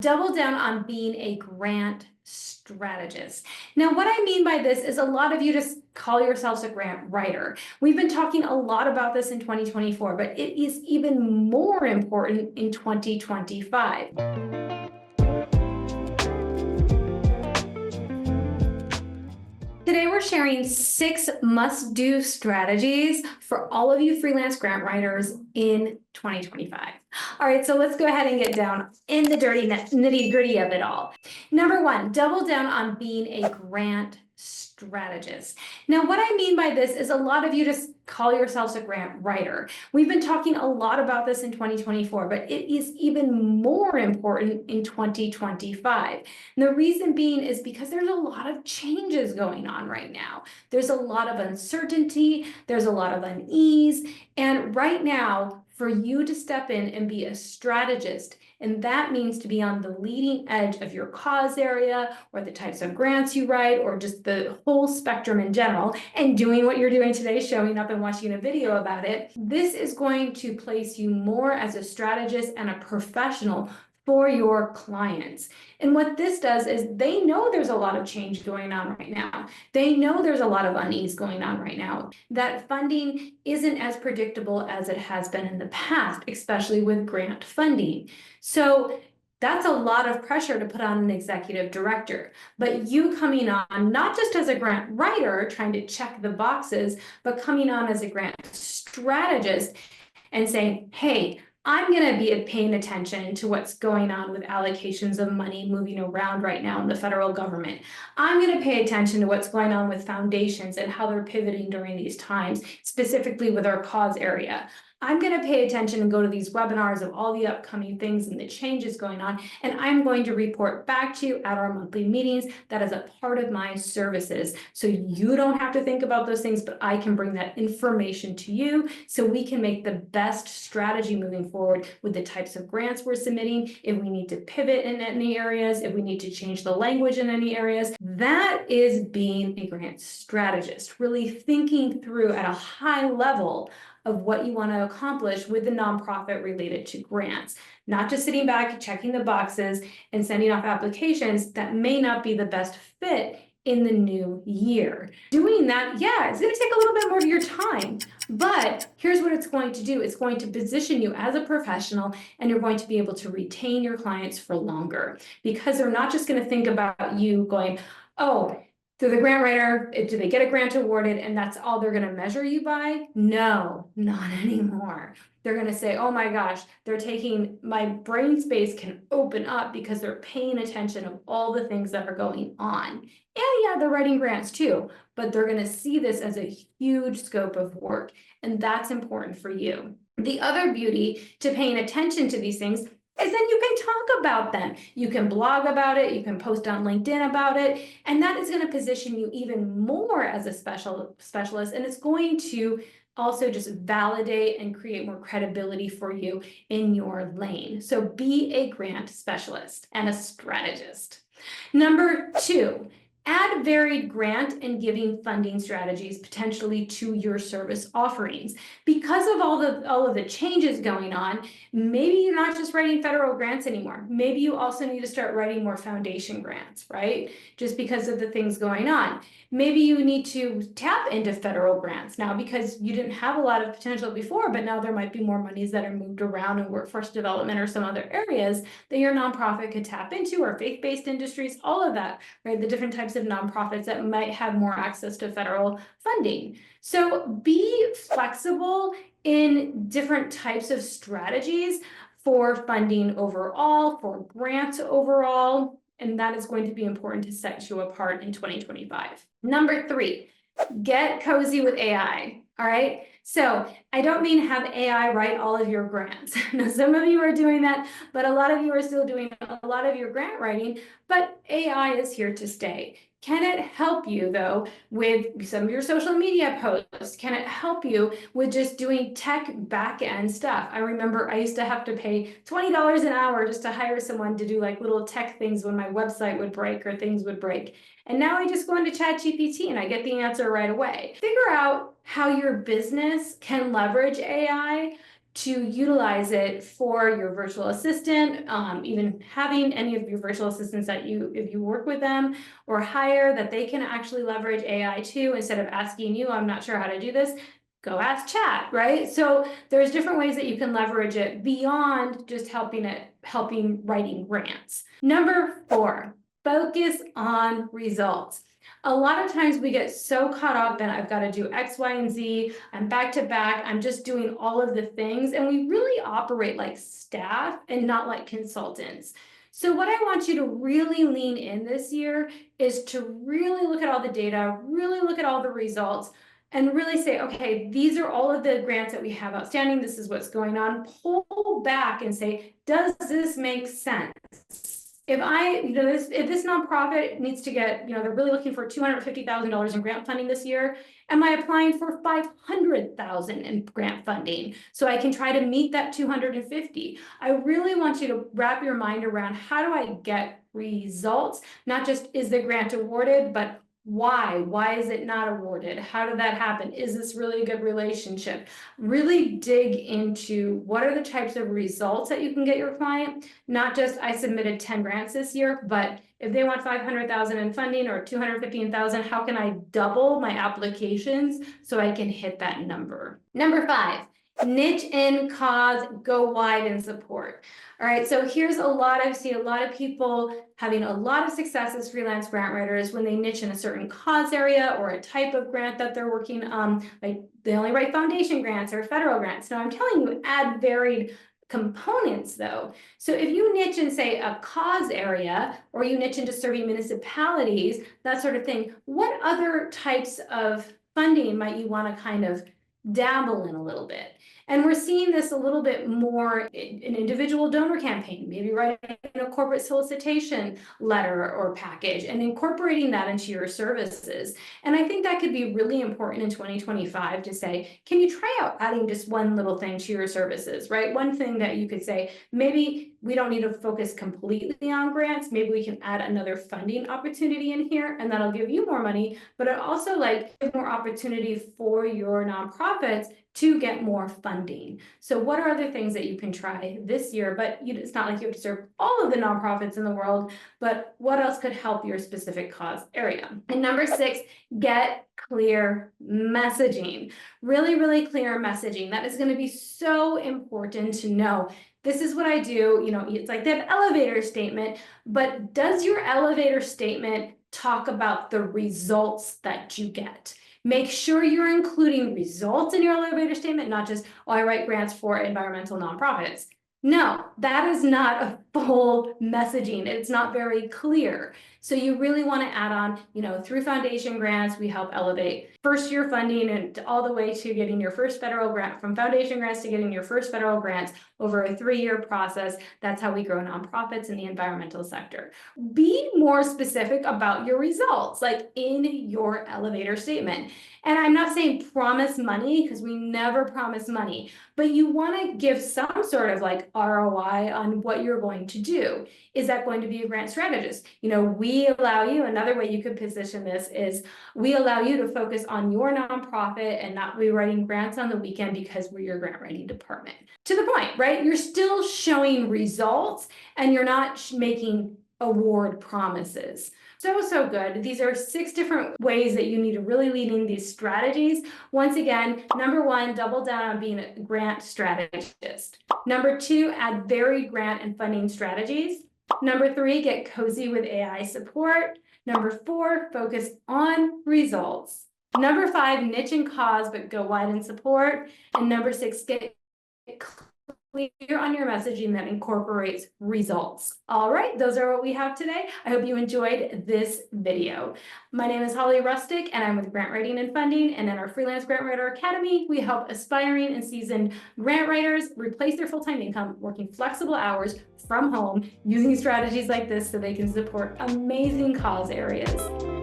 Double down on being a grant strategist. Now, what I mean by this is a lot of you just call yourselves a grant writer. We've been talking a lot about this in 2024, but it is even more important in 2025. Today, we're sharing 6 must-do strategies for all of you freelance grant writers in 2025. All right, so let's go ahead and get down in the dirty nitty-gritty of it all. Number 1, double down on being a grant strategist. Now, what I mean by this is a lot of you just call yourselves a grant writer. We've been talking a lot about this in 2024, but it is even more important in 2025. And the reason being is because there's a lot of changes going on right now. There's a lot of uncertainty, there's a lot of unease, and right now, for you to step in and be a strategist, and that means to be on the leading edge of your cause area or the types of grants you write or just the whole spectrum in general, and doing what you're doing today, showing up and watching a video about it, this is going to place you more as a strategist and a professional for your clients. And what this does is they know there's a lot of change going on right now. They know there's a lot of unease going on right now. That funding isn't as predictable as it has been in the past, especially with grant funding. So that's a lot of pressure to put on an executive director. But you coming on, not just as a grant writer trying to check the boxes, but coming on as a grant strategist and saying, hey, I'm going to be paying attention to what's going on with allocations of money moving around right now in the federal government. I'm going to pay attention to what's going on with foundations and how they're pivoting during these times, specifically with our cause area. I'm going to pay attention and go to these webinars of all the upcoming things and the changes going on, and I'm going to report back to you at our monthly meetings. That is a part of my services. So you don't have to think about those things, but I can bring that information to you so we can make the best strategy moving forward with the types of grants we're submitting, if we need to pivot in any areas, if we need to change the language in any areas. That is being a grant strategist, really thinking through at a high level of what you want to accomplish with the nonprofit related to grants, not just sitting back, checking the boxes and sending off applications that may not be the best fit in the new year. Doing that, yeah, it's going to take a little bit more of your time, but here's what it's going to do. It's going to position you as a professional, and you're going to be able to retain your clients for longer, because they're not just going to think about you going, oh, through the grant writer, do they get a grant awarded and that's all they're going to measure you by? No, not anymore. They're going to say, oh my gosh, they're taking, my brain space can open up because they're paying attention of all the things that are going on. And yeah, they're writing grants too, but they're going to see this as a huge scope of work. And that's important for you. The other beauty to paying attention to these things is then you can talk about them. You can blog about it, you can post on LinkedIn about it, and that is going to position you even more as a specialist, and it's going to also just validate and create more credibility for you in your lane. So be a grant specialist and a strategist. Number 2, add varied grant and giving funding strategies potentially to your service offerings. Because of all of the changes going on, maybe you're not just writing federal grants anymore. Maybe you also need to start writing more foundation grants, right? Just because of the things going on. Maybe you need to tap into federal grants now because you didn't have a lot of potential before, but now there might be more monies that are moved around in workforce development or some other areas that your nonprofit could tap into, or faith-based industries, all of that, right? The different types of nonprofits that might have more access to federal funding. So be flexible in different types of strategies for funding overall, for grants overall, and that is going to be important to set you apart in 2025. Number 3, get cozy with AI. All right. So I don't mean have AI write all of your grants. Now, some of you are doing that, but a lot of you are still doing a lot of your grant writing, but AI is here to stay. Can it help you, though, with some of your social media posts? Can it help you with just doing tech back-end stuff? I remember I used to have to pay $20 an hour just to hire someone to do like little tech things when my website would break or things would break. And now I just go into ChatGPT and I get the answer right away. Figure out how your business can leverage AI to utilize it for your virtual assistant, even having any of your virtual assistants that if you work with them or hire, that they can actually leverage AI too, instead of asking you, I'm not sure how to do this, go ask chat, right? So there's different ways that you can leverage it beyond just helping writing grants. Number 4, focus on results. A lot of times we get so caught up in I've got to do X, Y, and Z, I'm back to back, I'm just doing all of the things, and we really operate like staff and not like consultants. So what I want you to really lean in this year is to really look at all the data, really look at all the results, and really say, okay, these are all of the grants that we have outstanding, this is what's going on. Pull back and say, does this make sense? If this nonprofit needs to get, they're really looking for $250,000 in grant funding this year, am I applying for $500,000 in grant funding so I can try to meet that 250? I really want you to wrap your mind around, how do I get results? Not just is the grant awarded, but why? Why is it not awarded? How did that happen? Is this really a good relationship? Really dig into what are the types of results that you can get your client, not just I submitted 10 grants this year, but if they want 500,000 in funding or 215,000, how can I double my applications so I can hit that number? Number 5, niche in cause, go wide in support. All right, so here's see a lot of people having a lot of success as freelance grant writers when they niche in a certain cause area or a type of grant that they're working on. Like they only write foundation grants or federal grants. Now I'm telling you, add varied components though. So if you niche in, say, a cause area, or you niche into serving municipalities, that sort of thing, what other types of funding might you want to kind of dabble in a little bit? And we're seeing this a little bit more in an individual donor campaign, maybe writing a corporate solicitation letter or package and incorporating that into your services. And I think that could be really important in 2025 to say, can you try out adding just one little thing to your services, right? One thing that you could say, maybe we don't need to focus completely on grants. Maybe we can add another funding opportunity in here, and that'll give you more money, but it also give more opportunity for your nonprofits to get more funding. So what are other things that you can try this year? But it's not like you have to serve all of the nonprofits in the world, but what else could help your specific cause area? And number 6, get clear messaging. Really, really clear messaging. That is going to be so important to know. This is what I do. It's like that elevator statement, but does your elevator statement talk about the results that you get? Make sure you're including results in your elevator statement, not just, oh, I write grants for environmental nonprofits. No, that is not a full messaging. It's not very clear. So you really want to add on, through foundation grants, we help elevate first year funding and all the way to getting your first federal grant, from foundation grants to getting your first federal grants over a 3-year process. That's how we grow nonprofits in the environmental sector. Be more specific about your results, like in your elevator statement. And I'm not saying promise money, because we never promise money, but you want to give some sort of ROI on what you're going to do. Is that going to be a grant strategist? We allow you, another way you could position this is, we allow you to focus on your nonprofit and not be writing grants on the weekend because we're your grant writing department. To the point, right? You're still showing results and you're not making award promises. So good. These are 6 different ways that you need to really lead in these strategies. Once again, number 1, double down on being a grant strategist. Number 2, add varied grant and funding strategies. Number 3, get cozy with AI support. Number 4, focus on results. Number 5, niche and cause, but go wide in support. And number 6, get clear on your messaging that incorporates results. All right, those are what we have today. I hope you enjoyed this video. My name is Holly Rustick, and I'm with Grant Writing and Funding. And in our Freelance Grant Writer Academy, we help aspiring and seasoned grant writers replace their full-time income working flexible hours from home using strategies like this so they can support amazing cause areas.